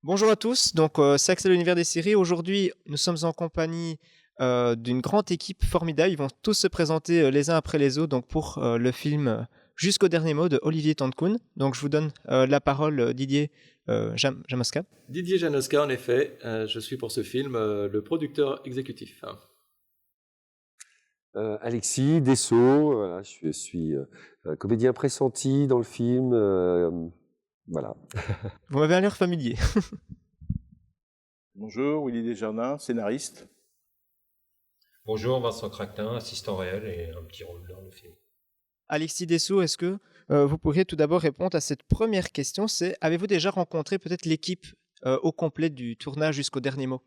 Bonjour à tous, donc c'est Axel de l'univers des séries. Aujourd'hui, nous sommes en compagnie d'une grande équipe formidable. Ils vont tous se présenter les uns après les autres donc pour le film Jusqu'au dernier mot de Olivier Tankoun. Donc je vous donne la parole, Didier Jamasca. Didier Janoska, en effet, je suis pour ce film le producteur exécutif. Alexis Dessau, voilà, je suis un comédien pressenti dans le film. Voilà. Vous m'avez un l'air familier. Bonjour, Willy Desjardins, scénariste. Bonjour, Vincent Craquelin, assistant réel et un petit rôle dans le film. Alexis Dessau, est-ce que vous pourriez tout d'abord répondre à cette première question, c'est avez-vous déjà rencontré peut-être l'équipe au complet du tournage jusqu'au dernier mot?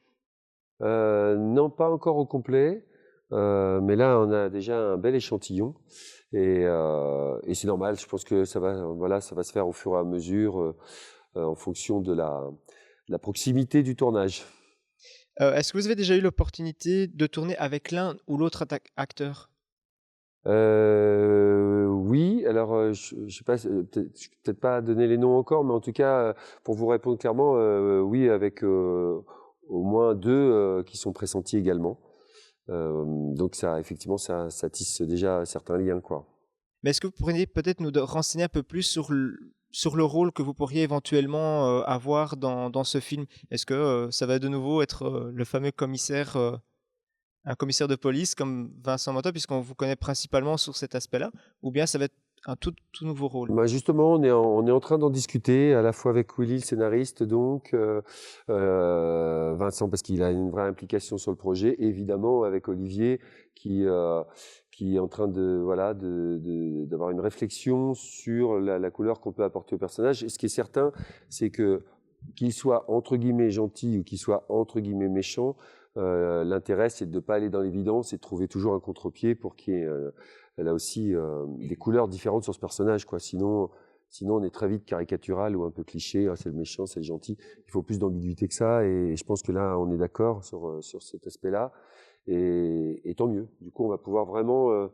Non, pas encore au complet, mais là on a déjà un bel échantillon et c'est normal. Je pense que ça va se faire au fur et à mesure en fonction de la proximité du tournage. Est-ce que vous avez déjà eu l'opportunité de tourner avec l'un ou l'autre acteur? Oui, alors je sais pas, peut-être pas donner les noms encore, mais en tout cas, pour vous répondre clairement, oui, avec au moins deux qui sont pressentis également. Donc ça, effectivement, ça tisse déjà certains liens, quoi. Mais est-ce que vous pourriez peut-être nous renseigner un peu plus sur le rôle que vous pourriez éventuellement avoir dans ce film? Est-ce que ça va de nouveau être le fameux commissaire, un commissaire de police comme Vincent Motto, puisqu'on vous connaît principalement sur cet aspect-là? Ou bien ça va être un tout nouveau rôle? Bah justement, on est en train d'en discuter à la fois avec Willy, le scénariste, donc Vincent parce qu'il a une vraie implication sur le projet, et évidemment avec Olivier qui est en train d'avoir une réflexion sur la couleur qu'on peut apporter au personnage. Et ce qui est certain, c'est que qu'il soit entre guillemets gentil ou qu'il soit entre guillemets méchant, l'intérêt c'est de ne pas aller dans l'évidence et de trouver toujours un contre-pied pour qu'il y ait là aussi des couleurs différentes sur ce personnage, quoi. Sinon on est très vite caricatural ou un peu cliché. Ah, c'est le méchant, c'est le gentil. Il faut plus d'ambiguïté que ça, et je pense que là on est d'accord sur cet aspect-là. Et tant mieux. Du coup, on va pouvoir vraiment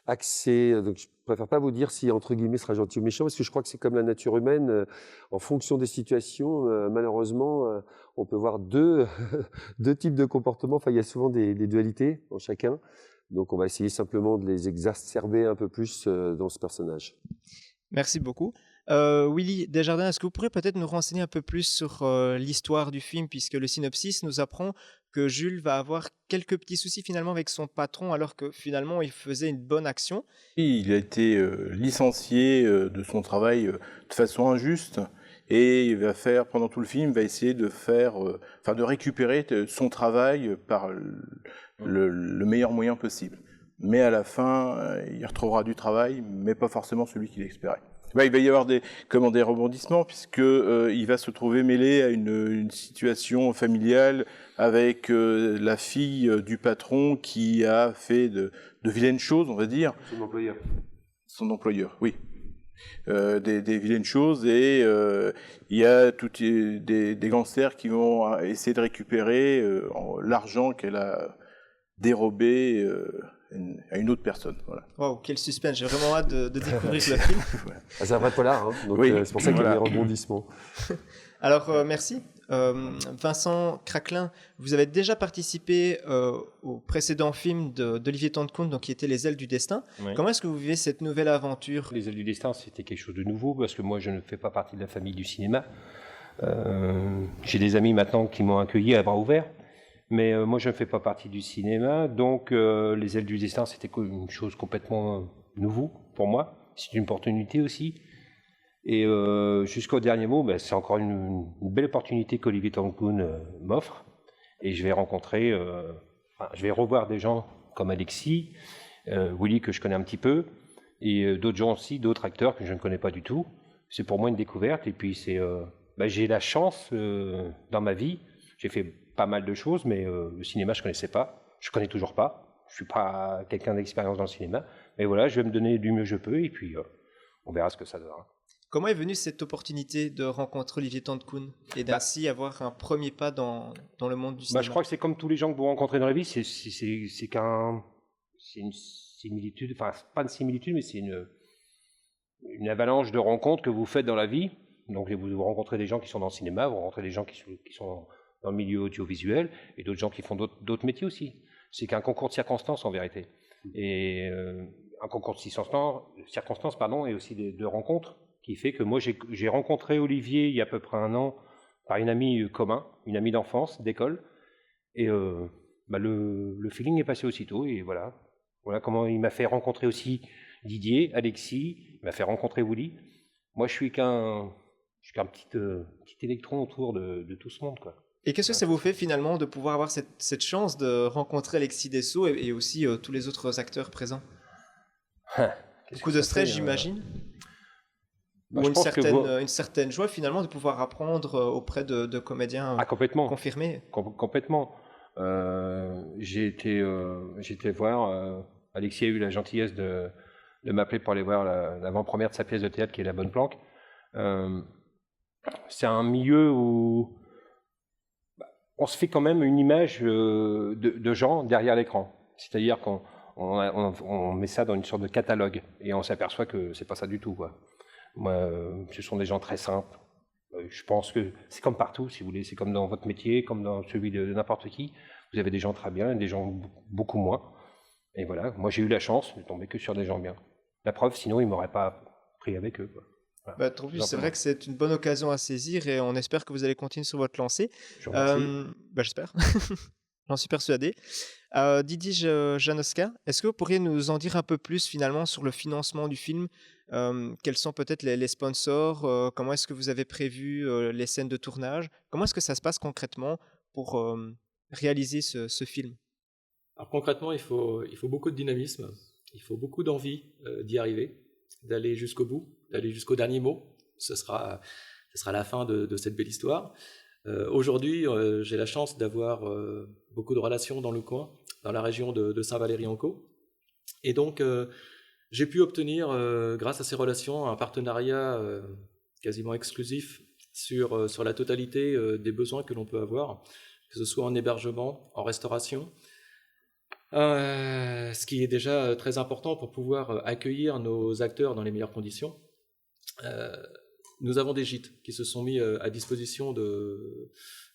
axer. Donc, je préfère pas vous dire si entre guillemets sera gentil ou méchant, parce que je crois que c'est comme la nature humaine. En fonction des situations, malheureusement, on peut voir deux deux types de comportements. Enfin, il y a souvent des dualités en chacun. Donc, on va essayer simplement de les exacerber un peu plus dans ce personnage. Merci beaucoup. Willy Desjardins, est-ce que vous pourriez peut-être nous renseigner un peu plus sur l'histoire du film, puisque le synopsis nous apprend que Jules va avoir quelques petits soucis finalement avec son patron, alors que finalement il faisait une bonne action. Il a été licencié de son travail de façon injuste, et il va faire, pendant tout le film, va essayer de de récupérer son travail par le meilleur moyen possible. Mais à la fin, il retrouvera du travail, mais pas forcément celui qu'il espérait. Il va y avoir des rebondissements, puisque il va se trouver mêlé à une situation familiale avec la fille du patron qui a fait de vilaines choses, on va dire. Son employeur. Son employeur, oui. Des vilaines choses, et il y a des gangsters qui vont essayer de récupérer l'argent qu'elle a dérobé à une autre personne. Voilà. Wow, quel suspense, j'ai vraiment hâte de découvrir le film. Ah, c'est un vrai polar, hein, donc Oui, c'est pour ça qu'il y a voilà. des rebondissements. Alors, merci. Vincent Craquelin, vous avez déjà participé au précédent film d'Olivier Tankoun, donc qui était Les Ailes du Destin. Oui. Comment est-ce que vous vivez cette nouvelle aventure? Les Ailes du Destin, c'était quelque chose de nouveau parce que moi, je ne fais pas partie de la famille du cinéma. J'ai des amis maintenant qui m'ont accueilli à bras ouverts, mais moi, je ne fais pas partie du cinéma. Donc, Les Ailes du Destin, c'était une chose complètement nouveau pour moi. C'est une opportunité aussi. Et jusqu'au dernier mot, c'est encore une belle opportunité qu'Olivier Tankoun m'offre. Et je vais je vais revoir des gens comme Alexis, Willy que je connais un petit peu, et d'autres gens aussi, d'autres acteurs que je ne connais pas du tout. C'est pour moi une découverte. Et puis j'ai la chance dans ma vie. J'ai fait pas mal de choses, mais le cinéma je connaissais pas. Je connais toujours pas. Je suis pas quelqu'un d'expérience dans le cinéma. Mais voilà, je vais me donner du mieux que je peux, et puis on verra ce que ça donnera. Comment est venue cette opportunité de rencontrer Olivier Tankoun et d'ainsi avoir un premier pas dans le monde du cinéma? Je crois que c'est comme tous les gens que vous rencontrez dans la vie, c'est une similitude, enfin pas une similitude, mais c'est une avalanche de rencontres que vous faites dans la vie. Donc vous rencontrez des gens qui sont dans le cinéma, vous rencontrez des gens qui sont dans le milieu audiovisuel et d'autres gens qui font d'autres métiers aussi. C'est qu'un concours de circonstances en vérité. Et un concours de circonstances, pardon, et aussi de rencontres qui fait que moi j'ai rencontré Olivier il y a à peu près 1 an par une amie commune, une amie d'enfance, d'école. Et le feeling est passé aussitôt et voilà. Voilà comment il m'a fait rencontrer aussi Didier, Alexis, il m'a fait rencontrer Willy. Moi, je suis qu'un petit électron autour de tout ce monde, quoi. Et qu'est-ce que ça vous fait finalement de pouvoir avoir cette chance de rencontrer Alexis Dessau et aussi tous les autres acteurs présents? Beaucoup de stress, j'imagine. Ou une certaine joie finalement de pouvoir apprendre auprès de comédiens complètement. confirmés. Complètement. J'ai été voir, Alexis a eu la gentillesse de m'appeler pour aller voir l'avant-première de sa pièce de théâtre qui est La Bonne Planque. C'est un milieu où on se fait quand même une image de gens derrière l'écran. C'est-à-dire qu'on met ça dans une sorte de catalogue et on s'aperçoit que c'est pas ça du tout, quoi. Moi, ce sont des gens très simples. Je pense que c'est comme partout, si vous voulez. C'est comme dans votre métier, comme dans celui de n'importe qui. Vous avez des gens très bien et des gens beaucoup moins. Et voilà, moi j'ai eu la chance de tomber que sur des gens bien. La preuve, sinon ils m'auraient pas pris avec eux, quoi. Voilà. Tant plus, c'est vrai que c'est une bonne occasion à saisir et on espère que vous allez continuer sur votre lancée. J'espère. J'en suis persuadé. Didier Janoska, est-ce que vous pourriez nous en dire un peu plus finalement sur le financement du film? Quels sont peut-être les sponsors? Comment est-ce que vous avez prévu les scènes de tournage? Comment est-ce que ça se passe concrètement pour réaliser ce film? Alors concrètement, il faut beaucoup de dynamisme, il faut beaucoup d'envie d'y arriver, d'aller jusqu'au bout, d'aller jusqu'au dernier mot. Ce sera la fin de cette belle histoire. Aujourd'hui, j'ai la chance d'avoir beaucoup de relations dans le coin, dans la région de Saint-Valery-en-Caux. Et donc, j'ai pu obtenir, grâce à ces relations, un partenariat quasiment exclusif sur la totalité des besoins que l'on peut avoir, que ce soit en hébergement, en restauration, ce qui est déjà très important pour pouvoir accueillir nos acteurs dans les meilleures conditions. Nous avons des gîtes qui se sont mis à disposition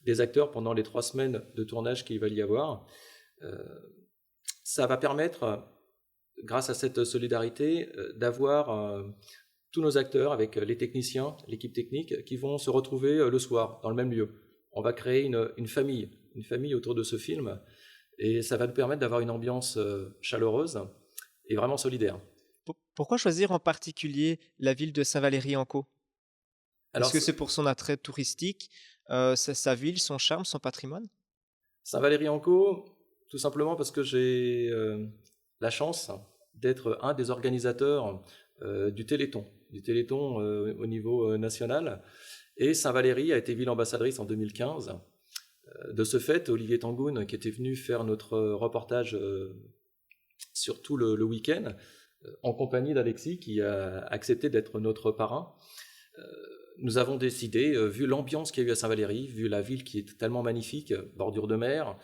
des acteurs pendant les 3 semaines de tournage qu'il va y avoir. Ça va permettre, grâce à cette solidarité, d'avoir tous nos acteurs avec les techniciens, l'équipe technique, qui vont se retrouver le soir dans le même lieu. On va créer une famille autour de ce film, et ça va nous permettre d'avoir une ambiance chaleureuse et vraiment solidaire. Pourquoi choisir en particulier la ville de Saint-Valery-en-Caux? Est-ce que c'est pour son attrait touristique, sa ville, son charme, son patrimoine? Saint-Valery-en-Caux, tout simplement parce que j'ai la chance d'être un des organisateurs du Téléthon au niveau national. Et Saint-Valery a été ville ambassadrice en 2015. De ce fait, Olivier Tangoun, qui était venu faire notre reportage sur tout le week-end, en compagnie d'Alexis, qui a accepté d'être notre parrain, nous avons décidé, vu l'ambiance qu'il y a eu à Saint-Valery, vu la ville qui est tellement magnifique, bordure de mer,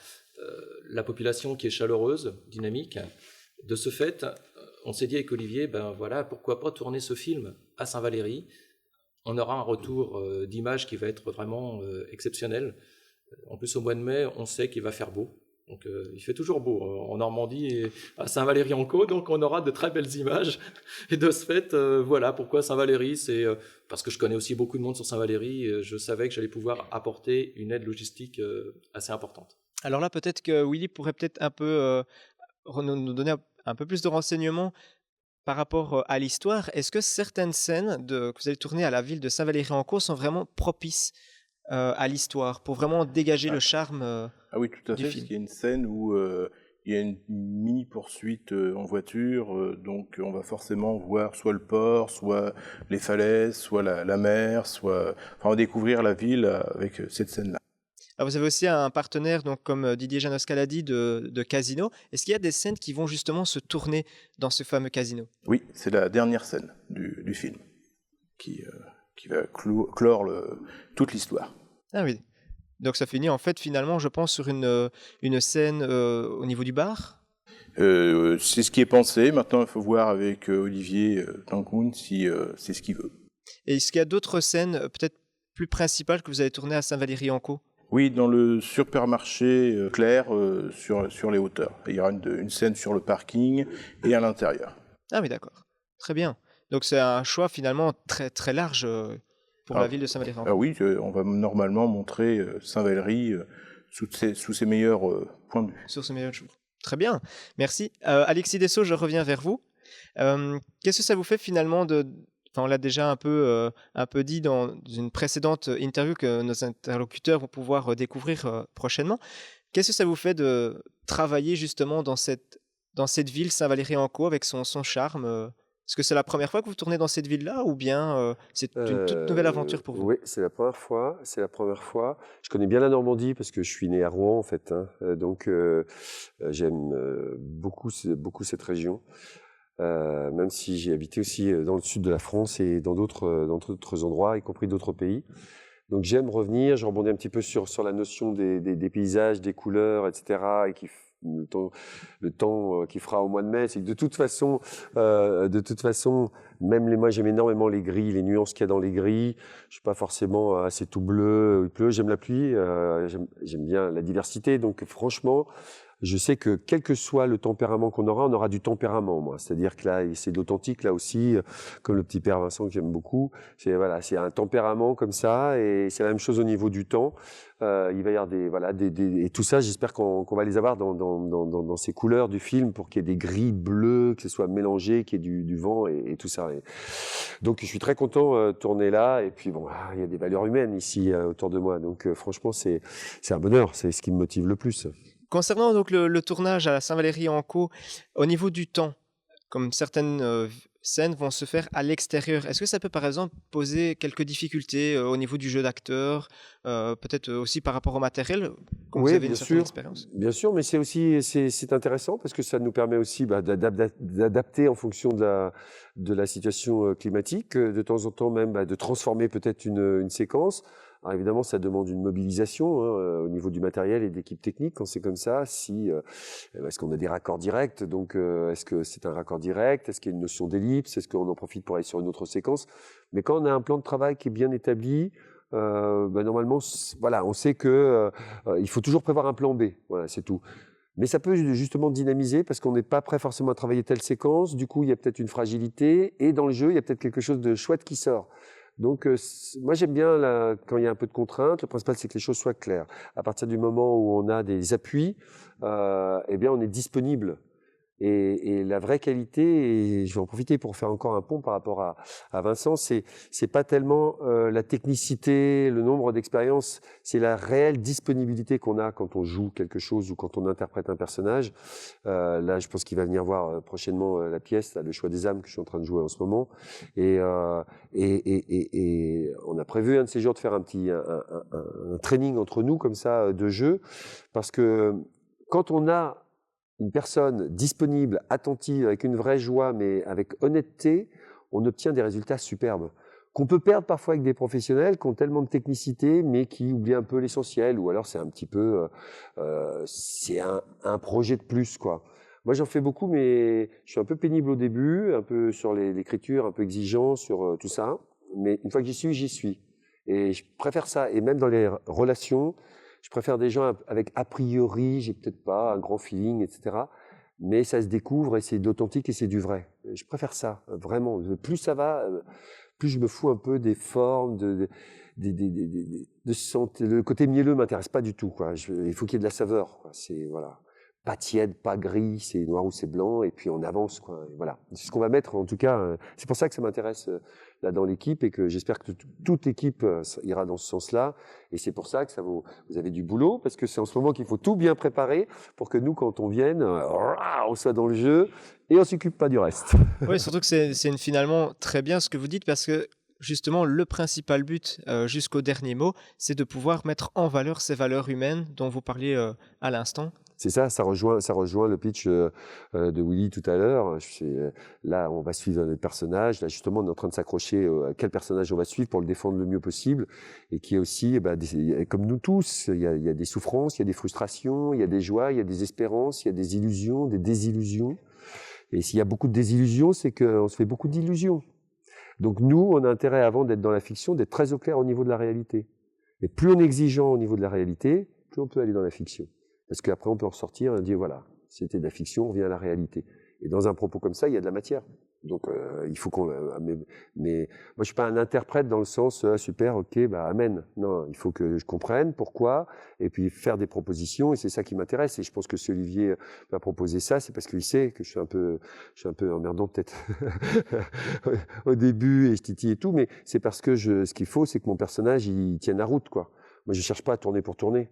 la population qui est chaleureuse, dynamique, de ce fait, on s'est dit avec Olivier, pourquoi pas tourner ce film à Saint-Valery? On aura un retour d'image qui va être vraiment exceptionnel. En plus, au mois de mai, on sait qu'il va faire beau. Donc, il fait toujours beau en Normandie et à Saint-Valery-en-Caux, donc on aura de très belles images. Et de ce fait, voilà pourquoi Saint-Valery, c'est parce que je connais aussi beaucoup de monde sur Saint-Valery. Je savais que j'allais pouvoir apporter une aide logistique assez importante. Alors là, peut-être que Willy pourrait peut-être un peu nous donner un peu plus de renseignements par rapport à l'histoire. Est-ce que certaines scènes que vous allez tourner à la ville de Saint-Valery-en-Caux sont vraiment propices à l'histoire, pour vraiment dégager le charme Ah oui, tout à fait, parce qu'il y a une scène où il y a une mini-poursuite en voiture, donc on va forcément voir soit le port, soit les falaises, soit la mer, enfin, on va découvrir la ville avec cette scène-là. Alors vous avez aussi un partenaire, donc, comme Didier Janoska l'a dit, de casino. Est-ce qu'il y a des scènes qui vont justement se tourner dans ce fameux casino? Oui, c'est la dernière scène du film qui va clore toute l'histoire. Ah oui. Donc ça finit en fait finalement, je pense, sur une scène au niveau du bar? C'est ce qui est pensé. Maintenant, il faut voir avec Olivier Tangoun si c'est ce qu'il veut. Et est-ce qu'il y a d'autres scènes, peut-être plus principales, que vous avez tournées à Saint-Valery-en-Caux? Oui, dans le supermarché Claire, sur les hauteurs. Il y aura une scène sur le parking et à l'intérieur. Ah oui, d'accord. Très bien. Donc c'est un choix finalement très, très large pour la ville de Saint-Valery-en-Caux. Ah oui, on va normalement montrer Saint-Valery sous ses meilleurs points de vue. Sur ce meilleur jour. Très bien, merci. Alexis Dessau, je reviens vers vous. Qu'est-ce que ça vous fait finalement de... Enfin, on l'a déjà un peu dit dans une précédente interview que nos interlocuteurs vont pouvoir découvrir prochainement. Qu'est-ce que ça vous fait de travailler justement dans cette ville Saint-Valery-en-Caux avec son charme Est-ce que c'est la première fois que vous tournez dans cette ville-là ou bien c'est une toute nouvelle aventure pour vous? Oui, c'est la première fois. C'est la première fois. Je connais bien la Normandie parce que je suis né à Rouen en fait. Donc j'aime beaucoup cette région. Même si j'ai habité aussi dans le sud de la France et dans d'autres endroits, y compris d'autres pays. Donc j'aime revenir, je rebondis un petit peu sur la notion des paysages, des couleurs, etc. Et le temps qu'il fera au mois de mai, c'est que de toute façon, moi j'aime énormément les gris, les nuances qu'il y a dans les gris. Je suis pas forcément assez tout bleu, il pleut, j'aime la pluie, j'aime bien la diversité. Donc franchement, je sais que quel que soit le tempérament qu'on aura, on aura du tempérament, moi. C'est-à-dire que là, c'est de l'authentique, là aussi, comme le petit père Vincent que j'aime beaucoup. C'est un tempérament comme ça, et c'est la même chose au niveau du temps. Il va y avoir et tout ça, j'espère qu'on va les avoir dans ces couleurs du film pour qu'il y ait des gris bleus, que ce soit mélangé, qu'il y ait du vent et tout ça. Donc, je suis très content de tourner là. Et puis, bon, il y a des valeurs humaines ici autour de moi. Donc, franchement, c'est un bonheur. C'est ce qui me motive le plus. Concernant donc le tournage à Saint-Valery-en-Caux, au niveau du temps, comme certaines scènes vont se faire à l'extérieur, est-ce que ça peut par exemple poser quelques difficultés au niveau du jeu d'acteur, peut-être aussi par rapport au matériel, comme vous avez une certaine expérience? Bien sûr, mais c'est intéressant parce que ça nous permet aussi d'adapter en fonction de la situation climatique, de temps en temps même de transformer peut-être une séquence. Alors évidemment, ça demande une mobilisation au niveau du matériel et d'équipe technique quand c'est comme ça. Est-ce qu'on a des raccords directs? Donc, est-ce que c'est un raccord direct? Est-ce qu'il y a une notion d'ellipse? Est-ce qu'on en profite pour aller sur une autre séquence? Mais quand on a un plan de travail qui est bien établi, normalement, on sait que il faut toujours prévoir un plan B. Voilà, c'est tout. Mais ça peut justement dynamiser parce qu'on n'est pas prêt forcément à travailler telle séquence. Du coup, il y a peut-être une fragilité et dans le jeu, il y a peut-être quelque chose de chouette qui sort. Donc, moi, j'aime bien quand il y a un peu de contraintes. Le principal, c'est que les choses soient claires. À partir du moment où on a des appuis, eh bien, on est disponible. Et la vraie qualité, et je vais en profiter pour faire encore un pont par rapport à Vincent, c'est pas tellement la technicité, le nombre d'expériences, c'est la réelle disponibilité qu'on a quand on joue quelque chose ou quand on interprète un personnage. Là, je pense qu'il va venir voir prochainement la pièce, Le Choix des âmes, que je suis en train de jouer en ce moment. Et on a prévu un de ces jours de faire un training entre nous comme ça de jeu, parce que quand on a une personne disponible, attentive, avec une vraie joie, mais avec honnêteté, on obtient des résultats superbes. Qu'on peut perdre parfois avec des professionnels qui ont tellement de technicité, mais qui oublient un peu l'essentiel, ou alors c'est un petit peu, c'est un projet de plus, quoi. Moi, j'en fais beaucoup, mais je suis un peu pénible au début, un peu sur l'écriture, un peu exigeant sur tout ça. Mais une fois que j'y suis. Et je préfère ça. Et même dans les relations, je préfère des gens avec a priori, j'ai peut-être pas un grand feeling, etc. Mais ça se découvre et c'est d'authentique et c'est du vrai. Je préfère ça, vraiment. Plus ça va, plus je me fous un peu des formes, le côté mielleux m'intéresse pas du tout, quoi. Il faut qu'il y ait de la saveur, quoi. C'est, voilà. Pas tiède, pas gris, c'est noir ou c'est blanc, et puis on avance, quoi. Et voilà. C'est ce qu'on va mettre, en tout cas. C'est pour ça que ça m'intéresse là dans l'équipe et que j'espère que toute l'équipe ira dans ce sens-là. Et c'est pour ça que vous avez du boulot, parce que c'est en ce moment qu'il faut tout bien préparer pour que nous, quand on vienne, on soit dans le jeu et on s'occupe pas du reste. Oui, surtout que c'est finalement très bien ce que vous dites, parce que justement, le principal but, jusqu'au dernier mot, c'est de pouvoir mettre en valeur ces valeurs humaines dont vous parliez à l'instant. C'est ça, ça rejoint le pitch de Willy tout à l'heure. Là, on va suivre notre personnage. Là, justement, on est en train de s'accrocher à quel personnage on va suivre pour le défendre le mieux possible. Et qui est aussi, comme nous tous, il y a des souffrances, il y a des frustrations, il y a des joies, il y a des espérances, il y a des illusions, des désillusions. Et s'il y a beaucoup de désillusions, c'est qu'on se fait beaucoup d'illusions. Donc nous, on a intérêt, avant d'être dans la fiction, d'être très au clair au niveau de la réalité. Et plus on est exigeant au niveau de la réalité, plus on peut aller dans la fiction. Parce qu'après, on peut en ressortir et dire, voilà, c'était de la fiction, on vient à la réalité. Et dans un propos comme ça, il y a de la matière. Donc, il faut qu'on... mais moi, je suis pas un interprète dans le sens, super, ok, bah, amen. Non, il faut que je comprenne pourquoi, et puis faire des propositions, et c'est ça qui m'intéresse. Et je pense que si Olivier m'a proposé ça, c'est parce qu'il sait que je suis un peu emmerdant peut-être au début, et je titille et tout, mais c'est parce que ce qu'il faut, c'est que mon personnage, il tienne la route, quoi. Moi, je cherche pas à tourner pour tourner.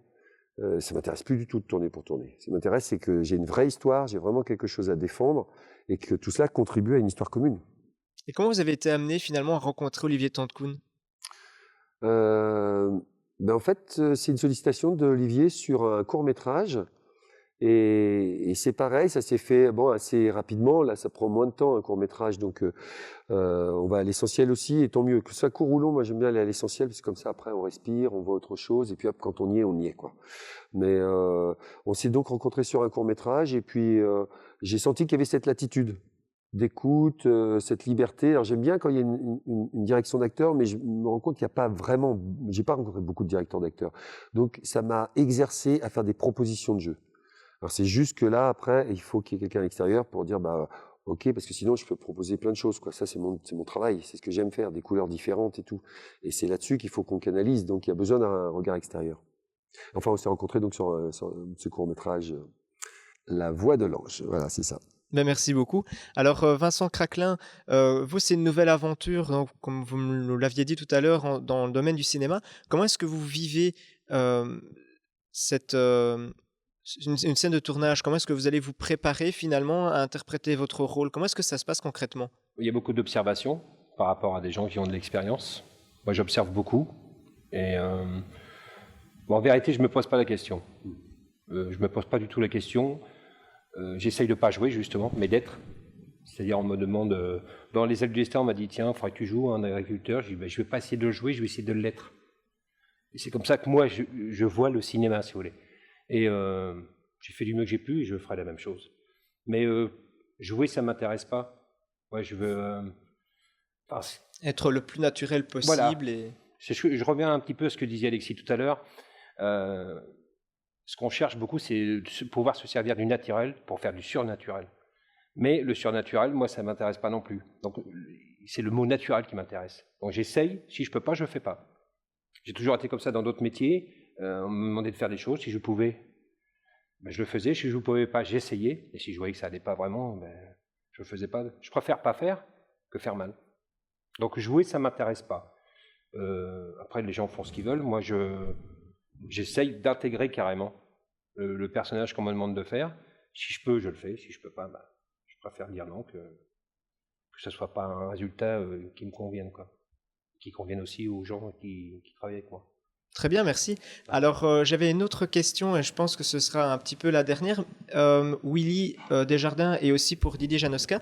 Ça m'intéresse plus du tout de tourner pour tourner. Ce qui m'intéresse, c'est que j'ai une vraie histoire, j'ai vraiment quelque chose à défendre, et que tout cela contribue à une histoire commune. Et comment vous avez été amené finalement à rencontrer Olivier Tantekoun? En fait, c'est une sollicitation d'Olivier sur un court-métrage. Et c'est pareil, ça s'est fait assez rapidement. Là, ça prend moins de temps, un court-métrage. Donc, on va à l'essentiel aussi. Et tant mieux. Que ça court ou long, moi, j'aime bien aller à l'essentiel. Parce que comme ça, après, on respire, on voit autre chose. Et puis, hop, quand on y est, quoi. Mais on s'est donc rencontrés sur un court-métrage. Et puis, j'ai senti qu'il y avait cette latitude d'écoute, cette liberté. Alors j'aime bien quand il y a une direction d'acteur, mais je me rends compte qu'il n'y a pas vraiment... J'ai pas rencontré beaucoup de directeurs d'acteurs. Donc ça m'a exercé à faire des propositions de jeu. Alors c'est juste que là, après, il faut qu'il y ait quelqu'un à l'extérieur pour dire, bah ok, parce que sinon je peux proposer plein de choses, quoi. Ça c'est mon travail, c'est ce que j'aime faire, des couleurs différentes et tout. Et c'est là-dessus qu'il faut qu'on canalise. Donc il y a besoin d'un regard extérieur. Enfin, on s'est rencontrés donc sur ce court-métrage, La Voix de l'Ange. Voilà, c'est ça. Ben, merci beaucoup. Alors, Vincent Craquelin, vous, c'est une nouvelle aventure, donc, comme vous nous l'aviez dit tout à l'heure, dans le domaine du cinéma. Comment est-ce que vous vivez une scène de tournage? Comment est-ce que vous allez vous préparer finalement à interpréter votre rôle? Comment est-ce que ça se passe concrètement? Il y a beaucoup d'observations par rapport à des gens qui ont de l'expérience. Moi, j'observe beaucoup. Et en vérité, je ne me pose pas la question. Je ne me pose pas du tout la question. J'essaye de ne pas jouer, justement, mais d'être. C'est-à-dire, on me demande... dans Les Ailes du Destin, on m'a dit, tiens, il faudrait que tu joues un agriculteur. Je dis, ben, je ne vais pas essayer de le jouer, je vais essayer de l'être. Et c'est comme ça que moi, je vois le cinéma, si vous voulez. Et j'ai fait du mieux que j'ai pu et je ferai la même chose. Mais jouer, ça ne m'intéresse pas. Moi, je veux... être le plus naturel possible. Voilà. Et... Je reviens un petit peu à ce que disait Alexis tout à l'heure. Ce qu'on cherche beaucoup, c'est de pouvoir se servir du naturel pour faire du surnaturel. Mais le surnaturel, moi, ça ne m'intéresse pas non plus. Donc, c'est le mot naturel qui m'intéresse. Donc, j'essaye. Si je ne peux pas, je ne fais pas. J'ai toujours été comme ça dans d'autres métiers. On me demandait de faire des choses. Si je pouvais, ben, je le faisais. Si je ne pouvais pas, j'essayais. Et si je voyais que ça n'allait pas vraiment, ben, je ne le faisais pas. Je préfère pas faire que faire mal. Donc, jouer, ça ne m'intéresse pas. Après, les gens font ce qu'ils veulent. Moi, j'essaye d'intégrer carrément le personnage qu'on me demande de faire. Si je peux, je le fais. Si je ne peux pas, bah, je préfère dire non, que ce ne soit pas un résultat qui me convienne, quoi. Qui convienne aussi aux gens qui travaillent avec moi. Très bien, merci. Alors, j'avais une autre question et je pense que ce sera un petit peu la dernière. Willy Desjardins et aussi pour Didier Janoska,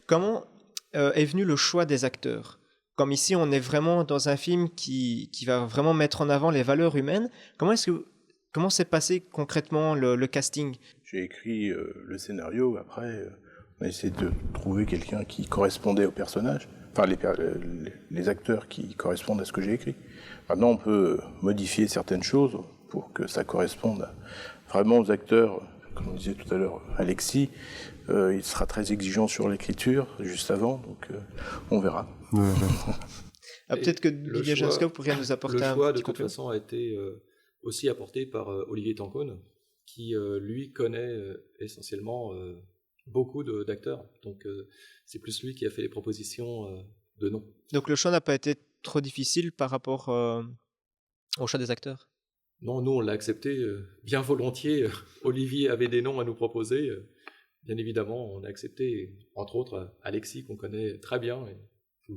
comment est venu le choix des acteurs? Comme ici, on est vraiment dans un film qui va vraiment mettre en avant les valeurs humaines. Comment s'est passé concrètement le casting? J'ai écrit le scénario, après on a essayé de trouver quelqu'un qui correspondait au personnage, enfin les acteurs qui correspondent à ce que j'ai écrit. Maintenant on peut modifier certaines choses pour que ça corresponde vraiment aux acteurs. Comme on disait tout à l'heure, Alexis, il sera très exigeant sur l'écriture juste avant, donc on verra. Peut-être que Didier Janoska pourrait nous apporter un petit choix, de toute complément. façon, a été aussi apporté par Olivier Tantekoun, qui, lui, connaît essentiellement beaucoup d'acteurs. Donc, c'est plus lui qui a fait les propositions de nom. Donc, le choix n'a pas été trop difficile par rapport au choix des acteurs? Non, nous, on l'a accepté bien volontiers. Olivier avait des noms à nous proposer. Bien évidemment, on a accepté, entre autres, Alexis, qu'on connaît très bien. Et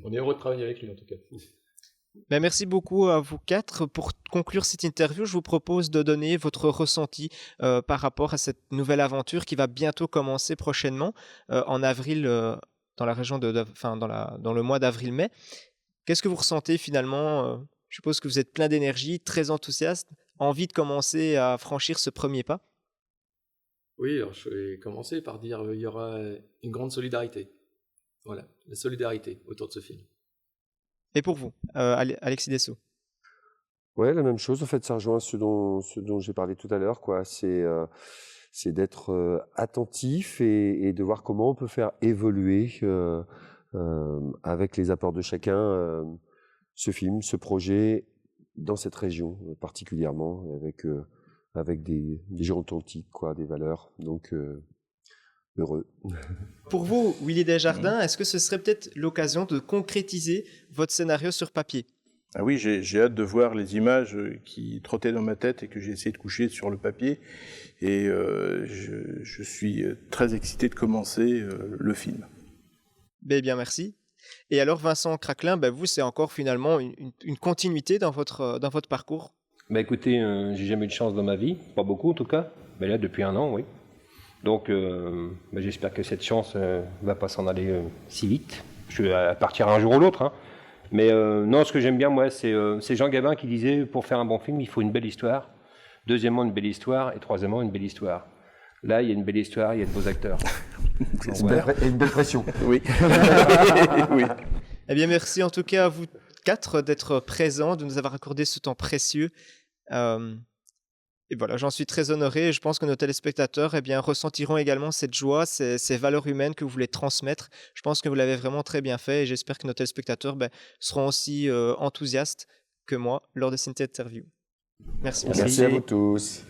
on est heureux de travailler avec lui, en tout cas. Ben, merci beaucoup à vous quatre. Pour conclure cette interview, je vous propose de donner votre ressenti par rapport à cette nouvelle aventure qui va bientôt commencer prochainement, en avril, dans la région dans le mois d'avril-mai. Qu'est-ce que vous ressentez finalement? Je suppose que vous êtes plein d'énergie, très enthousiaste, envie de commencer à franchir ce premier pas? Oui, alors je vais commencer par dire qu'il y aura une grande solidarité. Voilà, la solidarité autour de ce film. Et pour vous, Alexis Dessau? Ouais, la même chose. En fait, ça rejoint ce dont j'ai parlé tout à l'heure, quoi. C'est d'être attentif et de voir comment on peut faire évoluer avec les apports de chacun ce film, ce projet dans cette région particulièrement, avec des gens authentiques, quoi, des valeurs. Donc heureux. Pour vous, Willy Desjardins, est-ce que ce serait peut-être l'occasion de concrétiser votre scénario sur papier? Ah oui, j'ai hâte de voir les images qui trottaient dans ma tête et que j'ai essayé de coucher sur le papier. Et je suis très excité de commencer le film. Ben bien, merci. Et alors, Vincent Craquelin, ben vous, c'est encore finalement une continuité dans votre parcours? Bah écoutez, j'ai jamais eu de chance dans ma vie, pas beaucoup en tout cas, mais là depuis 1 an, oui. Donc bah, j'espère que cette chance va pas s'en aller si vite. Je vais partir un jour ou l'autre, hein. Mais non, ce que j'aime bien, moi, c'est Jean Gabin qui disait, pour faire un bon film, il faut une belle histoire. Deuxièmement, une belle histoire. Et troisièmement, une belle histoire. Là, il y a une belle histoire, il y a de beaux acteurs. Donc, voilà. Et une belle pression. Oui. Oui. Eh bien, merci en tout cas à vous 4 d'être présents, de nous avoir accordé ce temps précieux. Et voilà, j'en suis très honoré et je pense que nos téléspectateurs ressentiront également cette joie, ces valeurs humaines que vous voulez transmettre. Je pense que vous l'avez vraiment très bien fait et j'espère que nos téléspectateurs seront aussi enthousiastes que moi lors de cette interview. Merci. Merci à vous tous.